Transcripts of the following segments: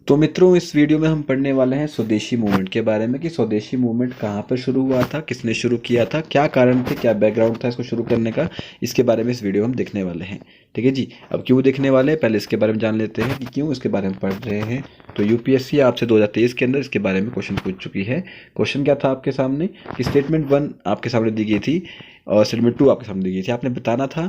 तो मित्रों, इस वीडियो में हम पढ़ने वाले हैं स्वदेशी मूवमेंट के बारे में कि स्वदेशी मूवमेंट कहाँ पर शुरू हुआ था, किसने शुरू किया था, क्या कारण थे, क्या बैकग्राउंड था इसको शुरू करने का। इसके बारे में इस वीडियो में हम देखने वाले हैं। ठीक है जी। अब क्यों देखने वाले हैं, पहले इसके बारे में जान लेते हैं कि क्यों इसके बारे में पढ़ रहे हैं। तो यूपीएससी आपसे 2023 के अंदर इसके बारे में क्वेश्चन पूछ चुकी है। क्वेश्चन क्या था आपके सामने कि स्टेटमेंट 1 आपके सामने दी गई थी और स्टेटमेंट 2 आपके सामने दी गई थी। आपने बताना था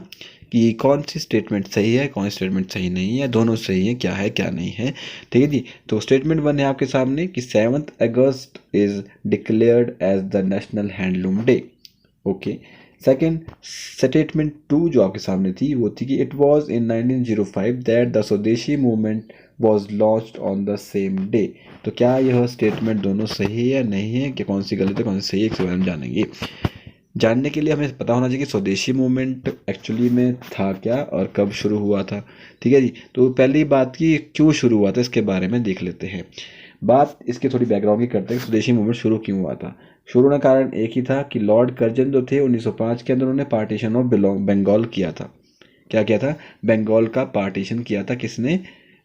कि कौन सी स्टेटमेंट सही है, कौन सी स्टेटमेंट सही नहीं है, दोनों सही है क्या नहीं है। ठीक है जी। तो स्टेटमेंट 1 है आपके सामने कि 7 August is declared as the national handloom day. Okay. Second statement 2 जो आपके सामने थी वो थी कि it was in 1905 that the swadeshi movement was launched on the same day. तो क्या यह स्टेटमेंट दोनों सही है या नहीं है, कि कौन सी गलत है कौन सी सही है, इसके बारे में जानेंगे। जानने के लिए हमें पता होना चाहिए कि स्वदेशी मूवमेंट एक्चुअली में था क्या और कब शुरू हुआ था। ठीक है जी। तो पहली बात की क्यों शुरू हुआ था इसके बारे में देख लेते हैं। बात इसकी थोड़ी बैकग्राउंड की करते हैं कि स्वदेशी मूवमेंट शुरू क्यों हुआ था। शुरू होने का कारण एक ही था कि लॉर्ड कर्जन जो थे 1905 के अंदर उन्होंने पार्टीशन ऑफ बंगाल किया था। क्या किया था? बंगाल का पार्टीशन किया था। किसने?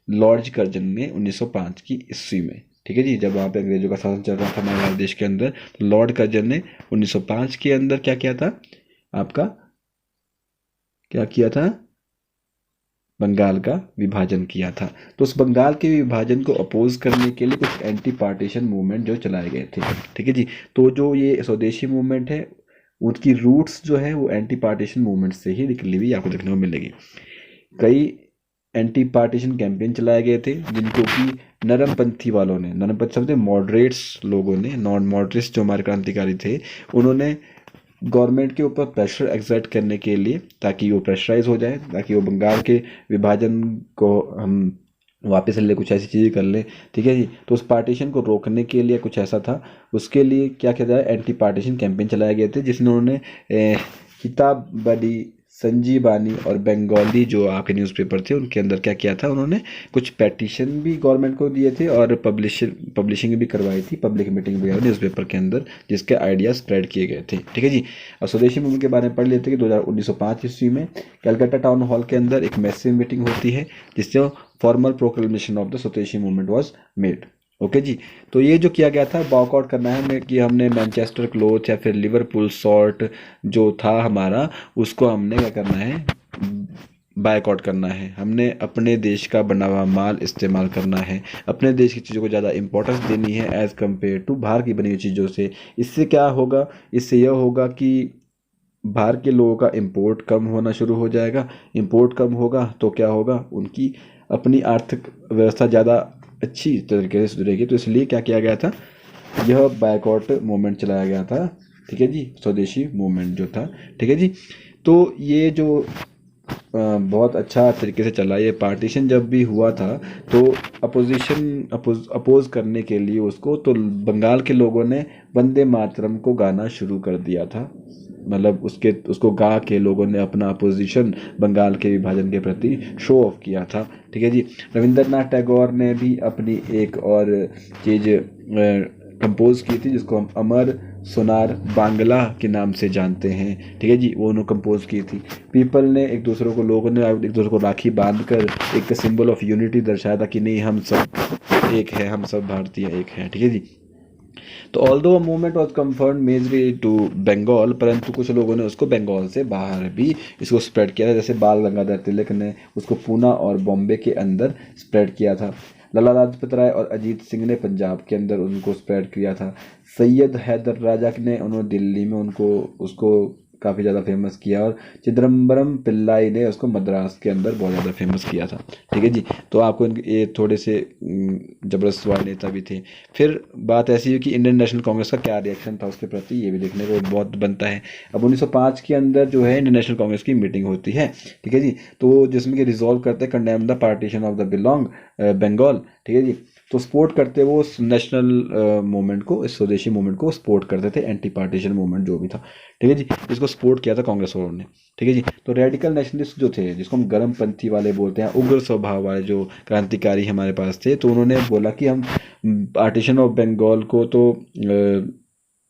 लॉर्ड कर्जन ने 1905 की ईस्वी में। ठीक है जी। जब वहाँ पे अंग्रेजों का शासन चल रहा था हमारे भारत देश के अंदर, तो लॉर्ड कर्जन ने 1905 के अंदर क्या किया था? आपका क्या किया था? बंगाल का विभाजन किया था। तो उस बंगाल के विभाजन को अपोज करने के लिए कुछ एंटी पार्टीशन मूवमेंट जो चलाए गए थे। ठीक है जी। तो जो ये स्वदेशी मूवमेंट है उसकी रूट्स जो है वो एंटी पार्टीशन मूवमेंट से ही निकली हुई आपको देखने को मिलेगी। कई एंटी पार्टीशन कैंपेन चलाए गए थे जिनको कि नरमपंथी वालों ने, नरमपंथी शब्द मॉडरेट्स लोगों ने, नॉन मॉडरेट्स जो हमारे क्रांतिकारी थे, उन्होंने गवर्नमेंट के ऊपर प्रेशर एक्सर्ट करने के लिए, ताकि वो प्रेशराइज हो जाए, ताकि वो बंगाल के विभाजन को हम वापस ले, कुछ ऐसी चीज़ें कर लें। ठीक है जी। तो उस पार्टीशन को रोकने के लिए कुछ ऐसा था। उसके लिए क्या किया जाए, एंटी पार्टीशन कैंपेन चलाए गए थे जिसमें उन्होंने किताबडी, संजीबानी और बंगाली जो आपके न्यूज़पेपर थे उनके अंदर क्या किया था, उन्होंने कुछ पेटिशन भी गवर्नमेंट को दिए थे और पब्लिशिंग भी करवाई थी, पब्लिक मीटिंग वगैरह न्यूज़पेपर के अंदर, जिसके आइडिया स्प्रेड किए गए थे। ठीक है जी। अब स्वदेशी मूवमेंट के बारे में पढ़ लेते हैं कि 1905 ईस्वी में कलकत्ता टाउन हॉल के अंदर एक मैसिव मीटिंग होती है जिससे formal proclamation of the swadeshi movement was made. Okay जी। तो ये जो किया गया था, वॉकआउट करना है हमें कि हमने मैनचेस्टर क्लोथ या फिर लिवरपूल सॉल्ट जो था हमारा, उसको हमने क्या करना है, बायकॉट करना है। हमने अपने देश का बना हुआ माल इस्तेमाल करना है, अपने देश की चीज़ों को ज़्यादा इंपॉर्टेंस देनी है एज़ कम्पेयर टू बाहर की बनी हुई चीज़ों से। इससे क्या होगा? इससे यह होगा कि बाहर के लोगों का इंपोर्ट कम होना शुरू हो जाएगा। इंपोर्ट कम होगा तो क्या होगा, उनकी अपनी आर्थिक व्यवस्था ज़्यादा अच्छी तरीके से सुधरेगी। तो इसलिए क्या किया गया था, यह बायकॉट मूवमेंट चलाया गया था। ठीक है जी। स्वदेशी मूवमेंट जो था। ठीक है जी। तो ये जो बहुत अच्छा तरीके से चला। ये पार्टीशन जब भी हुआ था तो अपोजिशन अपोज करने के लिए उसको, तो बंगाल के लोगों ने वंदे मातरम को गाना शुरू कर दिया था। मतलब उसको गा के लोगों ने अपना अपोजिशन बंगाल के विभाजन के प्रति शो ऑफ किया था। ठीक है जी। रविंद्रनाथ टैगोर ने भी अपनी एक और चीज़ कंपोज की थी जिसको हम अमर सोनार बांग्ला के नाम से जानते हैं। ठीक है जी। वो उन्होंने कंपोज की थी। पीपल ने एक दूसरों को, लोगों ने एक दूसरे को राखी बांधकर एक सिंबल ऑफ यूनिटी दर्शाया था कि नहीं, हम सब एक है, हम सब भारतीय एक हैं। ठीक है जी। तो although movement was confined majorly to Bengal, परंतु कुछ लोगों ने उसको बंगाल से बाहर भी इसको स्प्रेड किया था। जैसे बाल गंगाधर तिलक ने उसको पूना और बॉम्बे के अंदर स्प्रेड किया था। लाला लाजपत राय और अजीत सिंह ने पंजाब के अंदर उनको स्प्रेड किया था। सैयद हैदर राजा ने उन्होंने दिल्ली में उनको उसको काफ़ी ज़्यादा फेमस किया, और चिदम्बरम पिल्लाई ने उसको मद्रास के अंदर बहुत ज़्यादा फेमस किया था। ठीक है जी। तो आपको ये थोड़े से जबरदस्त वाले नेता भी थे। फिर बात ऐसी हुई कि इंडियन नेशनल कांग्रेस का क्या रिएक्शन था उसके प्रति, ये भी देखने को बहुत बनता है। अब 1905 के अंदर जो है इंडियन नेशनल कांग्रेस की मीटिंग होती है। ठीक है जी। तो जिसमें कि रिजॉल्व करते हैं condemn the partition of the belong Bengal. ठीक है जी। तो सपोर्ट करते वो नेशनल मूवमेंट को, इस स्वदेशी मूवमेंट को सपोर्ट करते थे, एंटी पार्टीशन मूवमेंट जो भी था। ठीक है जी। इसको सपोर्ट किया था कांग्रेस वालों ने। ठीक है जी। तो रेडिकल नेशनलिस्ट जो थे, जिसको हम गर्मपंथी वाले बोलते हैं, उग्र स्वभाव वाले जो क्रांतिकारी हमारे पास थे, तो उन्होंने बोला कि हम पार्टीशन ऑफ बंगाल को तो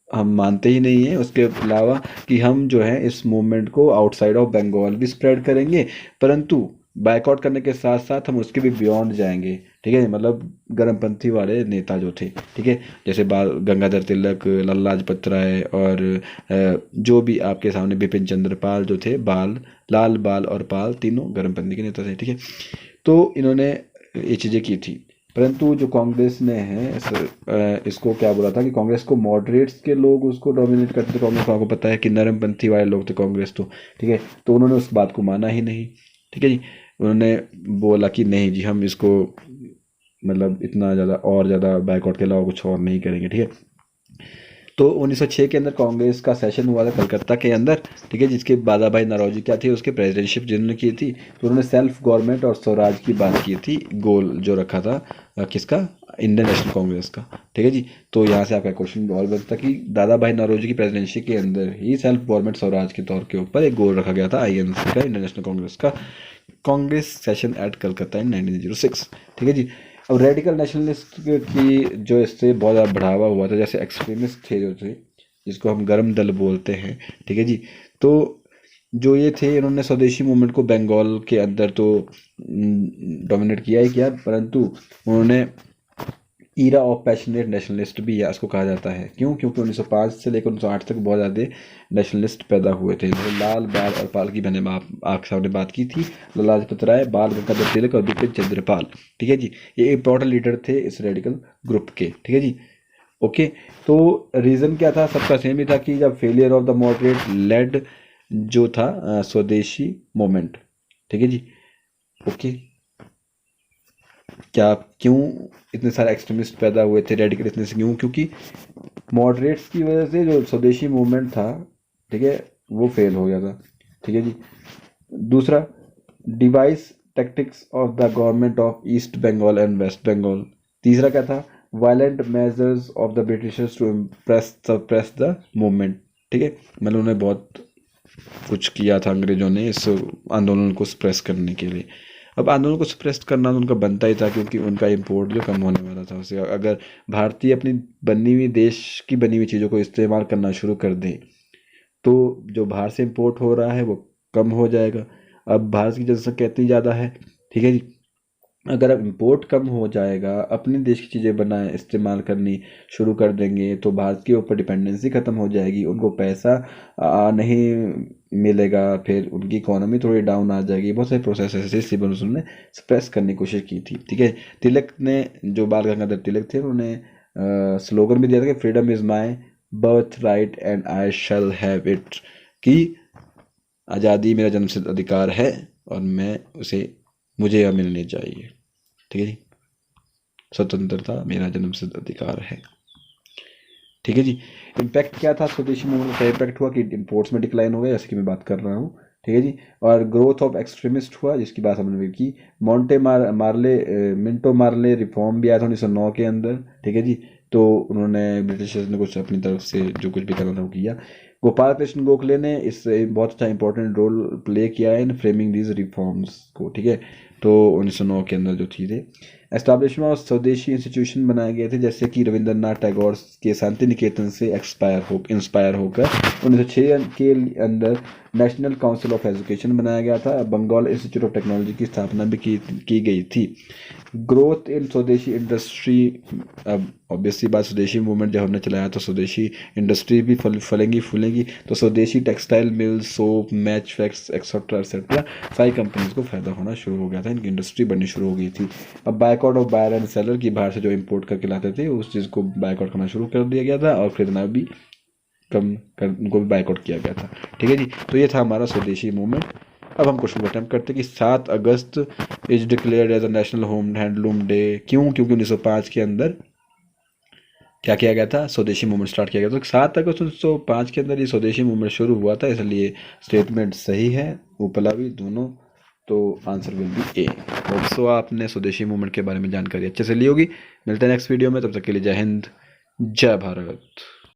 हम मानते ही नहीं है। उसके अलावा कि हम जो है इस मूवमेंट को आउटसाइड ऑफ बंगाल भी स्प्रेड करेंगे, परंतु बायकॉट करने के साथ साथ हम उसके भी बियॉन्ड जाएंगे, ठीक है, मतलब गर्मपंथी वाले नेता जो थे, ठीक है, जैसे बाल गंगाधर तिलक, लाला लाजपत राय और जो भी आपके सामने बिपिन चंद्र पाल जो थे, लाल बाल और पाल तीनों गर्मपंथी के नेता थे, ठीक है। तो इन्होंने ये चीज़ें की थी, परंतु जो कांग्रेस ने है इसको क्या बोला था कि कांग्रेस को मॉडरेट्स के लोग उसको डोमिनेट करते थे। कांग्रेस को आपको पता है कि नरमपंथी वाले लोग थे कांग्रेस, तो ठीक है, तो उन्होंने उस बात को माना ही नहीं, ठीक है जी। उन्होंने बोला कि नहीं जी, हम इसको मतलब इतना ज़्यादा और ज़्यादा बैकआउट के अलावा कुछ और नहीं करेंगे, ठीक है। तो 1906 के अंदर कांग्रेस का सेशन हुआ था कलकत्ता के अंदर, ठीक है, जिसके दादा भाई नौरोजी क्या थे, उसके प्रेसिडेंटशिप जिन्होंने की थी, तो उन्होंने सेल्फ गवर्नमेंट और स्वराज की बात की थी, गोल जो रखा था किसका, इंडियन नेशनल कांग्रेस का, ठीक है जी। तो यहाँ से आपका क्वेश्चन और बनता कि दादा भाई नौरोजी की प्रेसिडेंसी के अंदर ही सेल्फ गवर्नमेंट स्वराज के तौर के ऊपर एक गोल रखा गया था INC का, इंडियन नेशनल कांग्रेस का, कांग्रेस सेशन एट कलकत्ता इन 1906, ठीक है जी। अब रेडिकल नेशनलिस्ट की जो इससे बहुत ज़्यादा बढ़ावा हुआ था, जैसे एक्सट्रीमिस्ट थे जो थे, जिसको हम गर्म दल बोलते हैं, ठीक है जी। तो जो ये थे, इन्होंने स्वदेशी मूवमेंट को बंगाल के अंदर तो डोमिनेट किया ही किया, परंतु उन्होंने ईरा ऑफ पैशनेट नेशनलिस्ट भी या इसको कहा जाता है। क्यों? क्योंकि 1905 से लेकर 1908 तक बहुत ज़्यादा नेशनलिस्ट पैदा हुए थे। जैसे लाल बाल और पाल की मैंने आपके सामने बात की थी, लाला लाजपत राय, बाल गंगाधर तिलक और बिपिन चंद्र पाल, ठीक है जी, ये इंपॉर्टेंट लीडर थे इस रेडिकल ग्रुप के, ठीक है जी। ओके, तो रीज़न क्या था? सबका सेम ही था कि जब failure of the moderate led जो था स्वदेशी मूवमेंट, ठीक है जी। ओके, क्या क्यों इतने सारे एक्सट्रीमिस्ट पैदा हुए थे, रेडिकल इतने से क्यों? क्योंकि मॉडरेट्स की वजह से जो स्वदेशी मूवमेंट था, ठीक है, वो फेल हो गया था, ठीक है जी। दूसरा, divisive tactics of the government of east Bengal and west Bengal. तीसरा क्या था? Violent measures of the Britishers to suppress the movement, ठीक है, मतलब उन्होंने बहुत कुछ किया था अंग्रेजों ने इस आंदोलन को सप्रेस करने के लिए। अब आंदोलन को सप्रेस करना तो उनका बनता ही था, क्योंकि उनका इंपोर्ट जो कम होने वाला था उससे, अगर भारतीय अपनी बनी हुई देश की बनी हुई चीज़ों को इस्तेमाल करना शुरू कर दें, तो जो बाहर से इंपोर्ट हो रहा है वो कम हो जाएगा। अब भारत की जनसंख्या इतनी ज़्यादा है, ठीक है जी, अगर अब इंपोर्ट कम हो जाएगा, अपने देश की चीज़ें बनाए इस्तेमाल करनी शुरू कर देंगे, तो भारत के ऊपर डिपेंडेंसी ख़त्म हो जाएगी, उनको पैसा नहीं मिलेगा, फिर उनकी इकोनॉमी थोड़ी डाउन आ जाएगी। बहुत सारे प्रोसेस ऐसे सिविल उन्होंने सप्रेस करने की कोशिश की थी, ठीक है। तिलक ने, जो बाल गंगाधर तिलक थे, उन्होंने स्लोगन भी दिया था कि freedom is my birth right and I shall have it, कि आज़ादी मेरा जन्मसिद्ध अधिकार है और मुझे यह मिलनी चाहिए, ठीक है जी। स्वतंत्रता मेरा जन्मसिद्ध अधिकार है, ठीक है जी। इम्पैक्ट क्या था स्वदेशी मूवमेंट का? इम्पैक्ट हुआ कि इंपोर्ट्स में डिक्लाइन हो गया, जैसे कि मैं बात कर रहा हूँ, ठीक है जी। और ग्रोथ ऑफ एक्सट्रीमिस्ट हुआ, जिसकी बात हमने भी की। मिंटो मार्ले रिफॉर्म भी आया था 1909 के अंदर, ठीक है जी। तो उन्होंने ब्रिटिशर्स ने कुछ अपनी तरफ से जो कुछ भी करना था वो किया। गोपाल कृष्ण गोखले ने इस बहुत अच्छा इंपॉर्टेंट रोल प्ले किया है इन फ्रेमिंग दीज रिफॉर्म्स को, ठीक है। तो 1909 के अंदर जो चीज़ें एस्टाब्लिशमेंट ऑफ स्वदेशी इंस्टीट्यूशन बनाए गए थे, जैसे कि रविंद्रनाथ टैगोर के शांति निकेतन से इंस्पायर होकर 1906 के अंदर नेशनल काउंसिल ऑफ एजुकेशन बनाया गया था। बंगाल इंस्टीट्यूट ऑफ टेक्नोलॉजी की स्थापना भी की गई थी। ग्रोथ इन स्वदेशी इंडस्ट्री, अब ऑब्वियसली बात, स्वदेशी मूवमेंट जब हमने चलाया तो स्वदेशी इंडस्ट्री भी फलेंगी फूलेंगी, तो स्वदेशी textile mills, soap, match facts etcetera etcetera सारी कंपनीज को फायदा होना शुरू हो गया था, इनकी इंडस्ट्री बढ़नी शुरू हो गई थी। अब boycott of buyer and seller, की बाहर से जो इंपोर्ट करके लाते थे उस चीज़ को बायकॉट करना शुरू कर दिया गया था, और खरीदना भी उनको भी बायकॉट किया गया था, ठीक है जी। तो ये था हमारा स्वदेशी मूवमेंट। अब हम क्वेश्चन को अटेम्प्ट करते हैं कि 7 August is declared as a national home handloom day. क्यों? क्योंकि 1905 के अंदर क्या किया गया था? स्वदेशी मूवमेंट स्टार्ट किया गया था। तो 7 अगस्त 1905 के अंदर ये स्वदेशी मूवमेंट शुरू हुआ था, इसलिए स्टेटमेंट सही है, ऊपला भी दोनों। तो answer will be A. Hope so आपने स्वदेशी मूवमेंट के बारे में जानकारी अच्छे से ली होगी। मिलते हैं नेक्स्ट वीडियो में, तब तक के लिए जय हिंद, जय भारत।